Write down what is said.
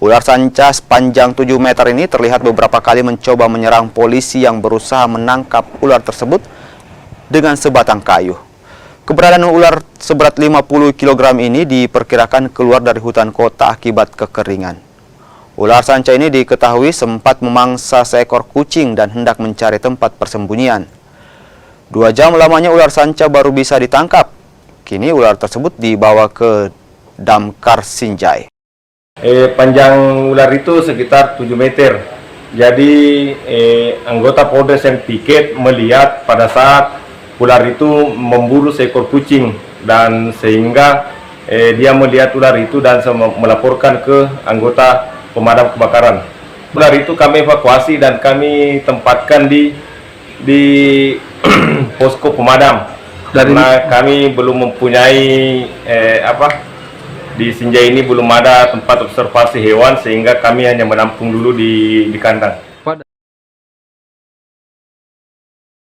Ular sanca sepanjang 7 meter ini terlihat beberapa kali mencoba menyerang polisi yang berusaha menangkap ular tersebut dengan sebatang kayu. Keberadaan ular seberat 50 kg ini diperkirakan keluar dari hutan kota akibat kekeringan. Ular sanca ini diketahui sempat memangsa seekor kucing dan hendak mencari tempat persembunyian. 2 jam lamanya ular sanca baru bisa ditangkap. Kini ular tersebut dibawa ke Damkar Sinjai. Panjang ular itu sekitar 7 meter. Jadi anggota Polres yang piket melihat pada saat ular itu memburu seekor kucing, dan sehingga dia melihat ular itu dan melaporkan ke anggota pemadam kebakaran. Ular itu kami evakuasi dan kami tempatkan di posko pemadam. Karena kami belum mempunyai di Sinjai ini belum ada tempat observasi hewan, sehingga kami hanya menampung dulu di kandang.